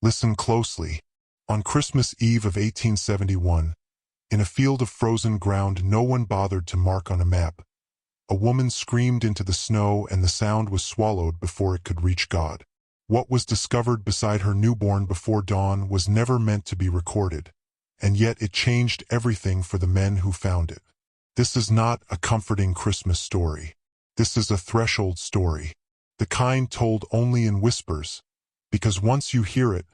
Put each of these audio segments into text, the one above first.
Listen closely. On Christmas Eve of 1871, in a field of frozen ground no one bothered to mark on a map, a woman screamed into the snow and the sound was swallowed before it could reach God. What was discovered beside her newborn before dawn was never meant to be recorded, and yet it changed everything for the men who found it. This is not a comforting Christmas story. This is a threshold story, the kind told only in whispers, because once you hear it,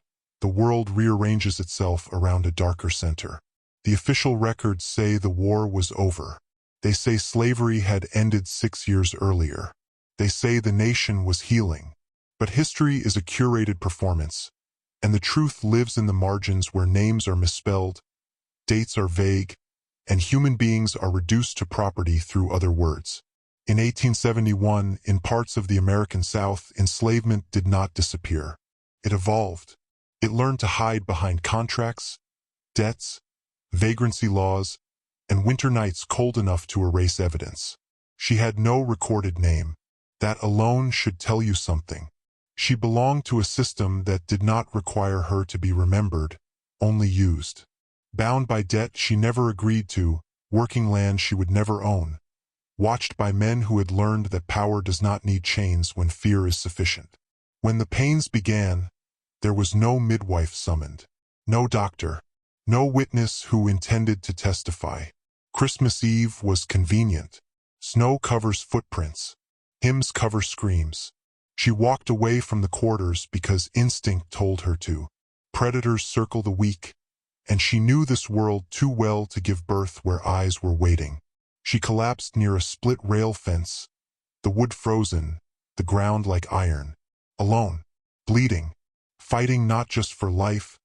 the world rearranges itself around a darker center. The official records say the war was over. They say slavery had ended 6 years earlier. They say the nation was healing. But history is a curated performance, and the truth lives in the margins where names are misspelled, dates are vague, and human beings are reduced to property through other words. In 1871, in parts of the American South, enslavement did not disappear. It evolved. It learned to hide behind contracts, debts, vagrancy laws, and winter nights cold enough to erase evidence. She had no recorded name. That alone should tell you something. She belonged to a system that did not require her to be remembered, only used. Bound by debt she never agreed to, working land she would never own. Watched by men who had learned that power does not need chains when fear is sufficient. When the pains began, there was no midwife summoned, no doctor, no witness who intended to testify. Christmas Eve was convenient. Snow covers footprints. Hymns cover screams. She walked away from the quarters because instinct told her to. Predators circle the weak, and she knew this world too well to give birth where eyes were waiting. She collapsed near a split rail fence, the wood frozen, the ground like iron. Alone, bleeding, fighting not just for life,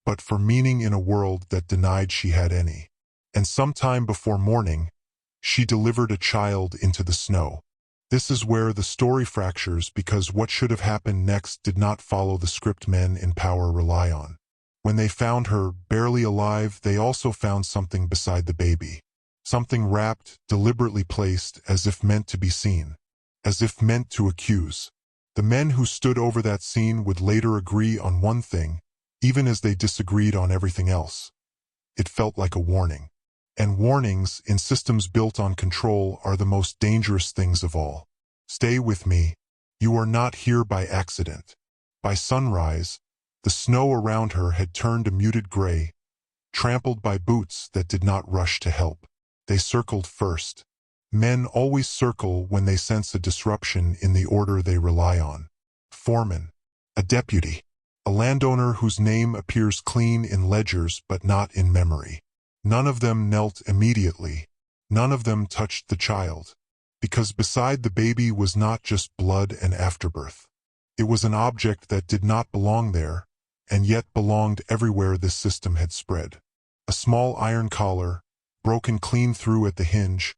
but for meaning in a world that denied she had any. And sometime before morning, she delivered a child into the snow. This is where the story fractures because what should have happened next did not follow the script men in power rely on. When they found her, barely alive, they also found something beside the baby. Something wrapped, deliberately placed, as if meant to be seen. As if meant to accuse. The men who stood over that scene would later agree on one thing, even as they disagreed on everything else. It felt like a warning. And warnings, in systems built on control, are the most dangerous things of all. Stay with me. You are not here by accident. By sunrise, the snow around her had turned a muted gray, trampled by boots that did not rush to help. They circled first. Men always circle when they sense a disruption in the order they rely on. Foreman, a deputy, a landowner whose name appears clean in ledgers but not in memory. None of them knelt immediately. None of them touched the child. Because beside the baby was not just blood and afterbirth. It was an object that did not belong there, and yet belonged everywhere this system had spread. A small iron collar, broken clean through at the hinge,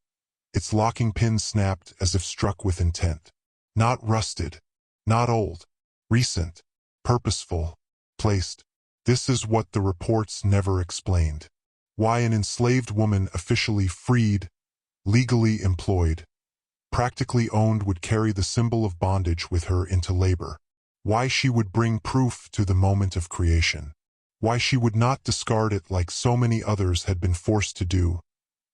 its locking pin snapped as if struck with intent. Not rusted, not old, recent, purposeful, placed. This is what the reports never explained. Why an enslaved woman officially freed, legally employed, practically owned would carry the symbol of bondage with her into labor. Why she would bring proof to the moment of creation. Why she would not discard it like so many others had been forced to do,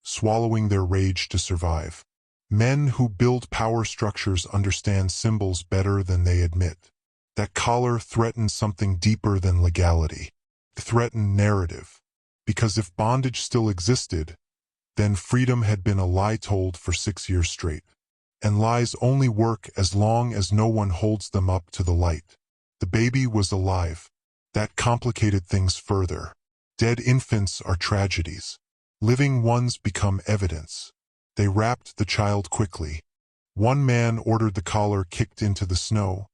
swallowing their rage to survive. Men who build power structures understand symbols better than they admit. That collar threatened something deeper than legality. It threatened narrative. Because if bondage still existed, then freedom had been a lie told for 6 years straight. And lies only work as long as no one holds them up to the light. The baby was alive. That complicated things further. Dead infants are tragedies. Living ones become evidence. They wrapped the child quickly. One man ordered the collar kicked into the snow,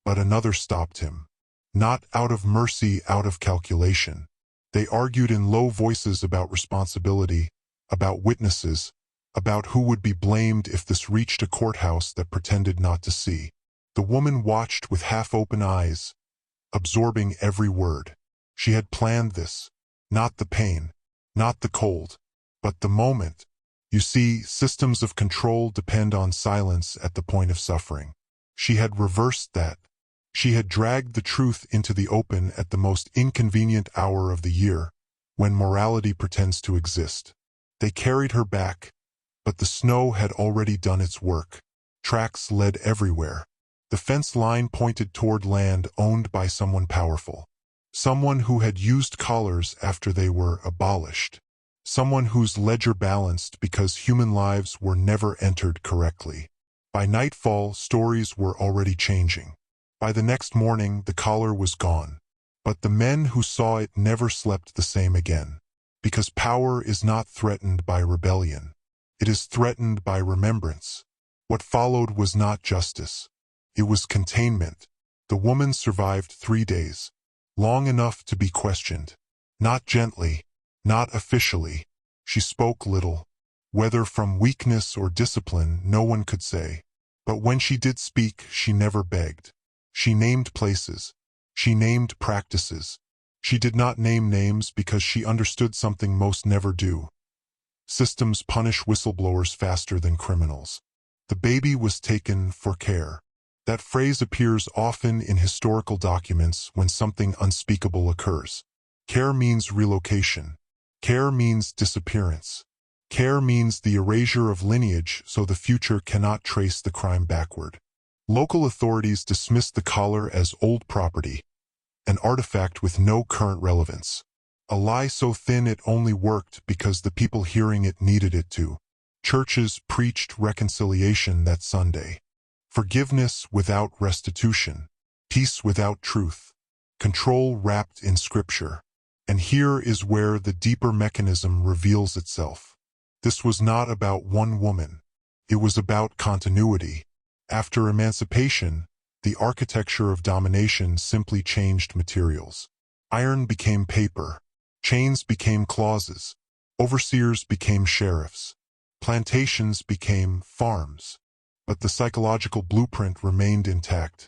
but another stopped him. Not out of mercy, out of calculation. They argued in low voices about responsibility, about witnesses, about who would be blamed if this reached a courthouse that pretended not to see. The woman watched with half-open eyes, absorbing every word. She had planned this. Not the pain, not the cold, but the moment. You see, systems of control depend on silence at the point of suffering. She had reversed that. She had dragged the truth into the open at the most inconvenient hour of the year, when morality pretends to exist. They carried her back, but the snow had already done its work. Tracks led everywhere. The fence line pointed toward land owned by someone powerful. Someone who had used collars after they were abolished. Someone whose ledger balanced because human lives were never entered correctly. By nightfall, stories were already changing. By the next morning, the collar was gone. But the men who saw it never slept the same again. Because power is not threatened by rebellion. It is threatened by remembrance. What followed was not justice. It was containment. The woman survived 3 days. Long enough to be questioned. Not gently. Not officially. She spoke little. Whether from weakness or discipline, no one could say. But when she did speak, she never begged. She named places. She named practices. She did not name names because she understood something most never do. Systems punish whistleblowers faster than criminals. The baby was taken for care. That phrase appears often in historical documents when something unspeakable occurs. Care means relocation. Care means disappearance. Care means the erasure of lineage so the future cannot trace the crime backward. Local authorities dismissed the collar as old property, an artifact with no current relevance. A lie so thin it only worked because the people hearing it needed it to. Churches preached reconciliation that Sunday. Forgiveness without restitution. Peace without truth. Control wrapped in scripture. And here is where the deeper mechanism reveals itself. This was not about one woman. It was about continuity. After emancipation, the architecture of domination simply changed materials. Iron became paper. Chains became clauses. Overseers became sheriffs. Plantations became farms. But the psychological blueprint remained intact.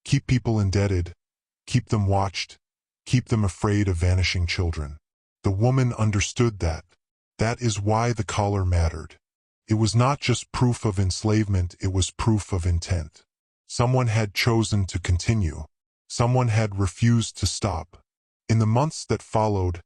Keep people indebted. Keep them watched. Keep them afraid of vanishing children. The woman understood that. That is why the collar mattered. It was not just proof of enslavement, it was proof of intent. Someone had chosen to continue. Someone had refused to stop. In the months that followed,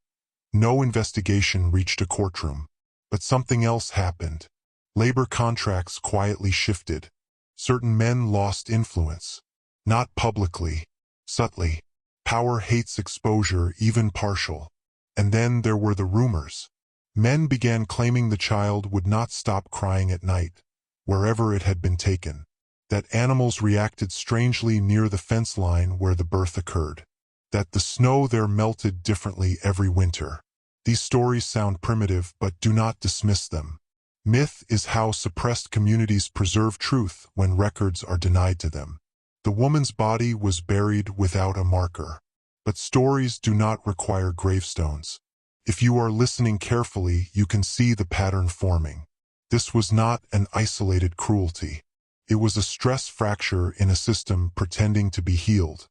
no investigation reached a courtroom. But something else happened. Labor contracts quietly shifted. Certain men lost influence. Not publicly, subtly. Power hates exposure, even partial. And then there were the rumors. Men began claiming the child would not stop crying at night, wherever it had been taken. That animals reacted strangely near the fence line where the birth occurred. That the snow there melted differently every winter. These stories sound primitive, but do not dismiss them. Myth is how suppressed communities preserve truth when records are denied to them. The woman's body was buried without a marker. But stories do not require gravestones. If you are listening carefully, you can see the pattern forming. This was not an isolated cruelty. It was a stress fracture in a system pretending to be healed.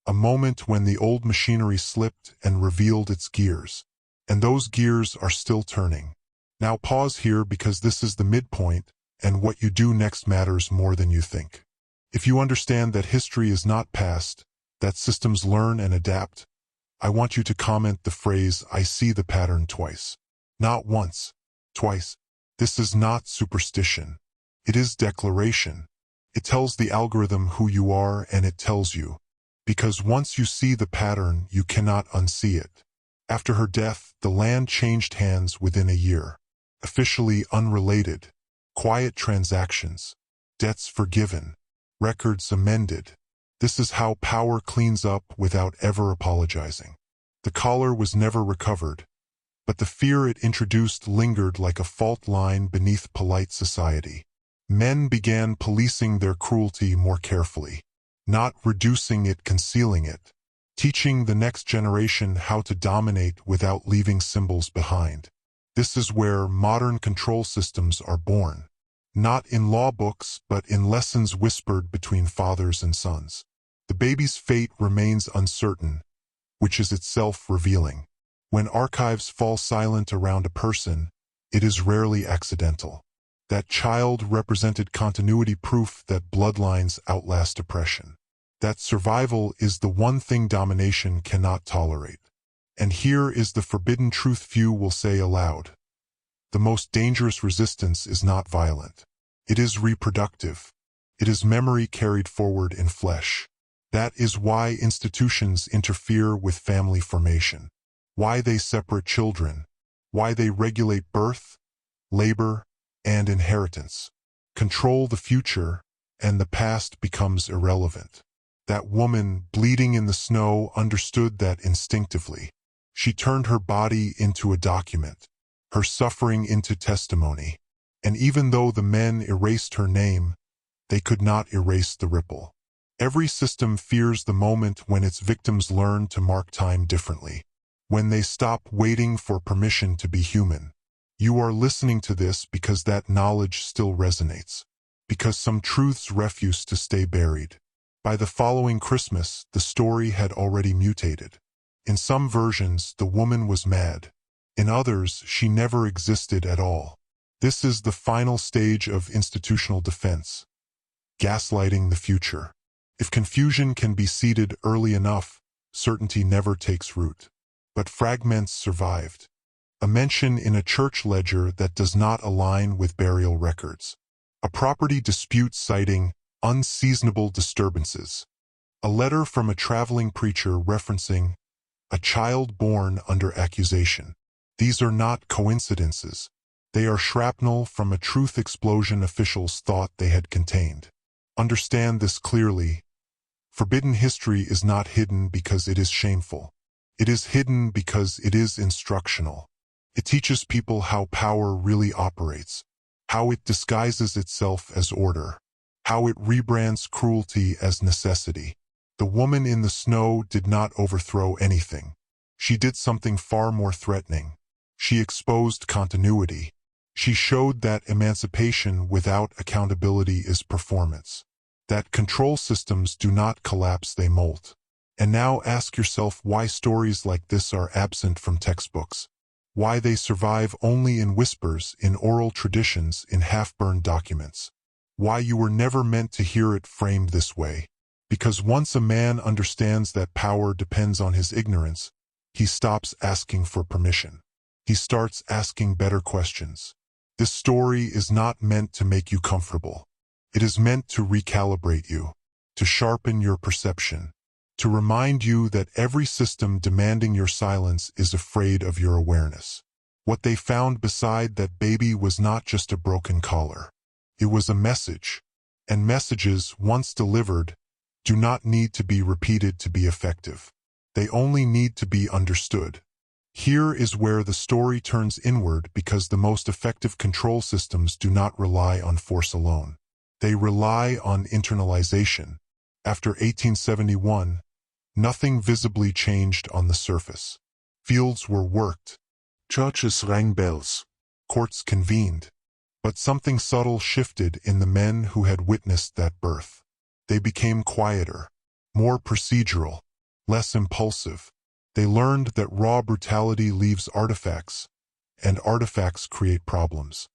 A moment when the old machinery slipped and revealed its gears. And those gears are still turning. Now pause here because this is the midpoint, and what you do next matters more than you think. If you understand that history is not past, that systems learn and adapt, I want you to comment the phrase, "I see the pattern" twice. Not once, twice. This is not superstition. It is declaration. It tells the algorithm who you are, and it tells you. Because once you see the pattern, you cannot unsee it. After her death, the land changed hands within a year. Officially unrelated. Quiet transactions. Debts forgiven. Records amended. This is how power cleans up without ever apologizing. The collar was never recovered, but the fear it introduced lingered like a fault line beneath polite society. Men began policing their cruelty more carefully, not reducing it, concealing it, teaching the next generation how to dominate without leaving symbols behind. This is where modern control systems are born, not in law books, but in lessons whispered between fathers and sons. The baby's fate remains uncertain, which is itself revealing. When archives fall silent around a person, it is rarely accidental. That child represented continuity, proof that bloodlines outlast oppression. that survival is the one thing domination cannot tolerate. And here is the forbidden truth few will say aloud. The most dangerous resistance is not violent. It is reproductive. It is memory carried forward in flesh. That is why institutions interfere with family formation, why they separate children, why they regulate birth, labor, and inheritance, control the future, and the past becomes irrelevant. That woman, bleeding in the snow, understood that instinctively. She turned her body into a document, her suffering into testimony, and even though the men erased her name, they could not erase the ripple. Every system fears the moment when its victims learn to mark time differently, when they stop waiting for permission to be human. You are listening to this because that knowledge still resonates, because some truths refuse to stay buried. By the following Christmas, the story had already mutated. In some versions, the woman was mad. In others, she never existed at all. This is the final stage of institutional defense, gaslighting the future. If confusion can be seeded early enough, certainty never takes root. But fragments survived. A mention in a church ledger that does not align with burial records. A property dispute citing unseasonable disturbances. A letter from a traveling preacher referencing a child born under accusation. These are not coincidences. They are shrapnel from a truth explosion officials thought they had contained. Understand this clearly. Forbidden history is not hidden because it is shameful. It is hidden because it is instructional. It teaches people how power really operates, how it disguises itself as order, how it rebrands cruelty as necessity. The woman in the snow did not overthrow anything. She did something far more threatening. She exposed continuity. She showed that emancipation without accountability is performance. That control systems do not collapse, they molt. And now ask yourself why stories like this are absent from textbooks. Why they survive only in whispers, in oral traditions, in half-burned documents. Why you were never meant to hear it framed this way. Because once a man understands that power depends on his ignorance, he stops asking for permission. He starts asking better questions. This story is not meant to make you comfortable. It is meant to recalibrate you, to sharpen your perception, to remind you that every system demanding your silence is afraid of your awareness. What they found beside that baby was not just a broken collar. It was a message, and messages, once delivered, do not need to be repeated to be effective. They only need to be understood. Here is where the story turns inward because the most effective control systems do not rely on force alone. They rely on internalization. After 1871, nothing visibly changed on the surface. Fields were worked. Churches rang bells. Courts convened. But something subtle shifted in the men who had witnessed that birth. They became quieter, more procedural, less impulsive. They learned that raw brutality leaves artifacts, and artifacts create problems.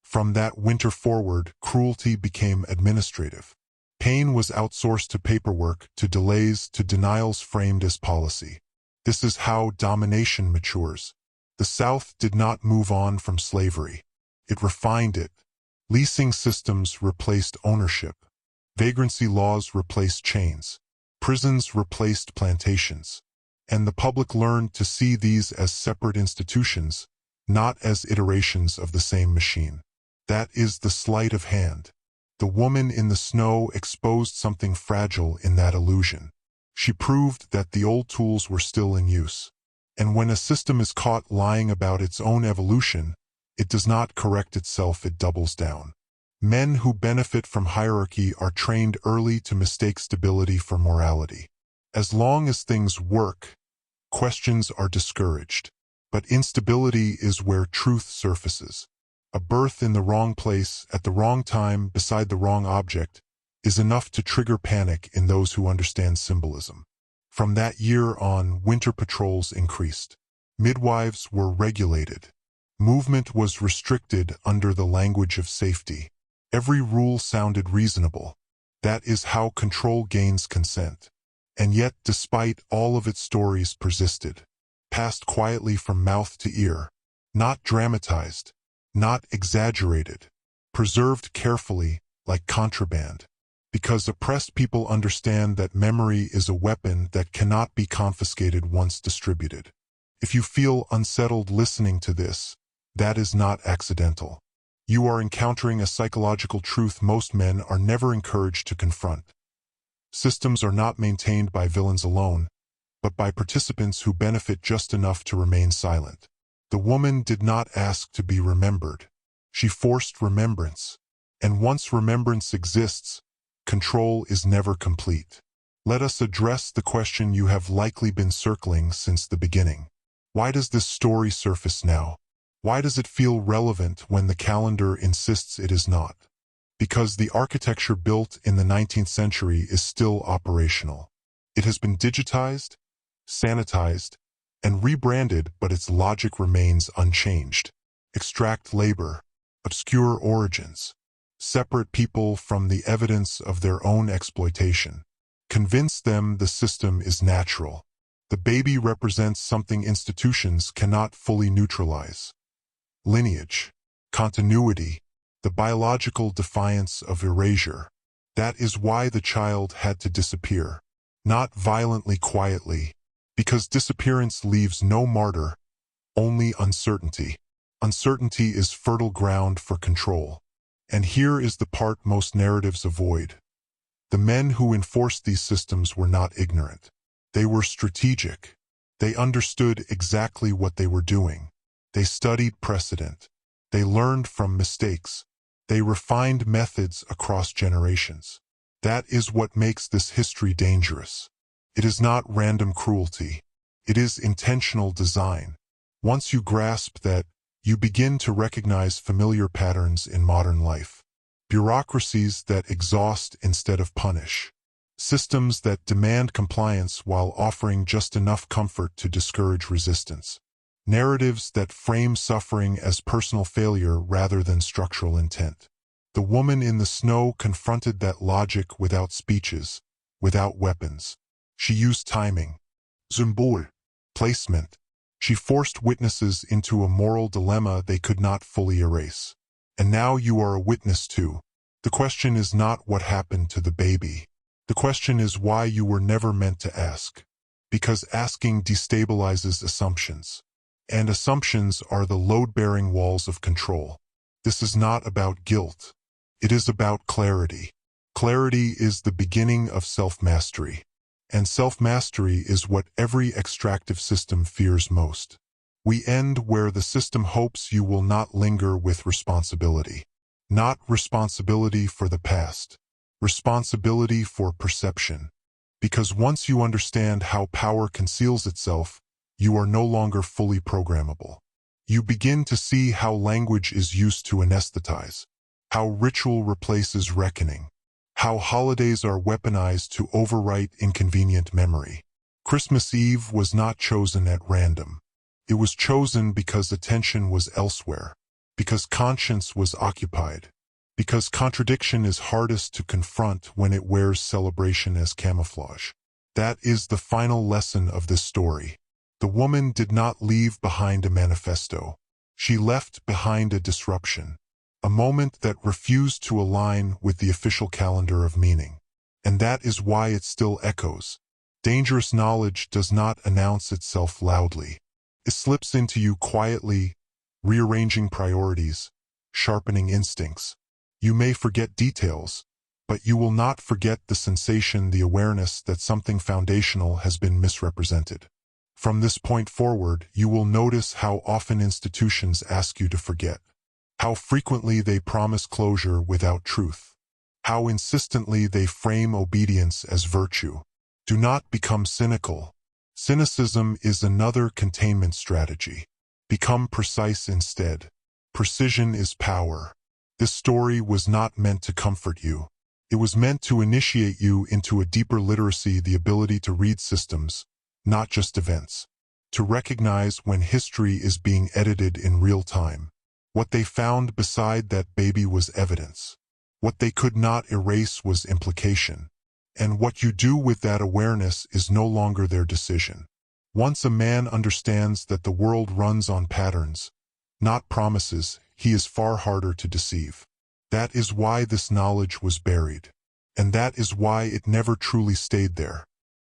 From that winter forward, cruelty became administrative. Pain was outsourced to paperwork, to delays, to denials framed as policy. This is how domination matures. The South did not move on from slavery. It refined it. Leasing systems replaced ownership. Vagrancy laws replaced chains. Prisons replaced plantations. And the public learned to see these as separate institutions, not as iterations of the same machine. That is the sleight of hand. The woman in the snow exposed something fragile in that illusion. She proved that the old tools were still in use. And when a system is caught lying about its own evolution, it does not correct itself, it doubles down. Men who benefit from hierarchy are trained early to mistake stability for morality. As long as things work, questions are discouraged. But instability is where truth surfaces. A birth in the wrong place, at the wrong time, beside the wrong object, is enough to trigger panic in those who understand symbolism. From that year on, winter patrols increased. Midwives were regulated. Movement was restricted under the language of safety. Every rule sounded reasonable. That is how control gains consent. And yet, despite all of its stories persisted, passed quietly from mouth to ear, not dramatized, not exaggerated, preserved carefully like contraband. Because oppressed people understand that memory is a weapon that cannot be confiscated once distributed. If you feel unsettled listening to this, that is not accidental. You are encountering a psychological truth most men are never encouraged to confront. Systems are not maintained by villains alone, but by participants who benefit just enough to remain silent. The woman did not ask to be remembered. She forced remembrance. And once remembrance exists, control is never complete. Let us address the question you have likely been circling since the beginning. Why does this story surface now? Why does it feel relevant when the calendar insists it is not? Because the architecture built in the 19th century is still operational. It has been digitized, sanitized, and rebranded, but its logic remains unchanged. Extract labor, obscure origins, separate people from the evidence of their own exploitation. Convince them the system is natural. The baby represents something institutions cannot fully neutralize. Lineage, continuity, the biological defiance of erasure. That is why the child had to disappear. Not violently, quietly, because disappearance leaves no martyr, only uncertainty. Uncertainty is fertile ground for control. And here is the part most narratives avoid. The men who enforced these systems were not ignorant. They were strategic. They understood exactly what they were doing. They studied precedent. They learned from mistakes. They refined methods across generations. That is what makes this history dangerous. It is not random cruelty. It is intentional design. Once you grasp that, you begin to recognize familiar patterns in modern life. Bureaucracies that exhaust instead of punish. Systems that demand compliance while offering just enough comfort to discourage resistance. Narratives that frame suffering as personal failure rather than structural intent. The woman in the snow confronted that logic without speeches, without weapons. She used timing, symbol, placement. She forced witnesses into a moral dilemma they could not fully erase. And now you are a witness too. The question is not what happened to the baby. The question is why you were never meant to ask. Because asking destabilizes assumptions. And assumptions are the load-bearing walls of control. This is not about guilt. It is about clarity. Clarity is the beginning of self-mastery. And self-mastery is what every extractive system fears most. We end where the system hopes you will not linger with responsibility. Not responsibility for the past. Responsibility for perception. Because once you understand how power conceals itself, you are no longer fully programmable. You begin to see how language is used to anesthetize, how ritual replaces reckoning, how holidays are weaponized to overwrite inconvenient memory. Christmas Eve was not chosen at random. It was chosen because attention was elsewhere, because conscience was occupied, because contradiction is hardest to confront when it wears celebration as camouflage. That is the final lesson of this story. The woman did not leave behind a manifesto. She left behind a disruption, a moment that refused to align with the official calendar of meaning. And that is why it still echoes. Dangerous knowledge does not announce itself loudly. It slips into you quietly, rearranging priorities, sharpening instincts. You may forget details, but you will not forget the sensation, the awareness that something foundational has been misrepresented. From this point forward, you will notice how often institutions ask you to forget, how frequently they promise closure without truth, how insistently they frame obedience as virtue. Do not become cynical. Cynicism is another containment strategy. Become precise instead. Precision is power. This story was not meant to comfort you. It was meant to initiate you into a deeper literacy, the ability to read systems, not just events. To recognize when history is being edited in real time. What they found beside that baby was evidence. What they could not erase was implication. And what you do with that awareness is no longer their decision. Once a man understands that the world runs on patterns, not promises, he is far harder to deceive. That is why this knowledge was buried. And that is why it never truly stayed there.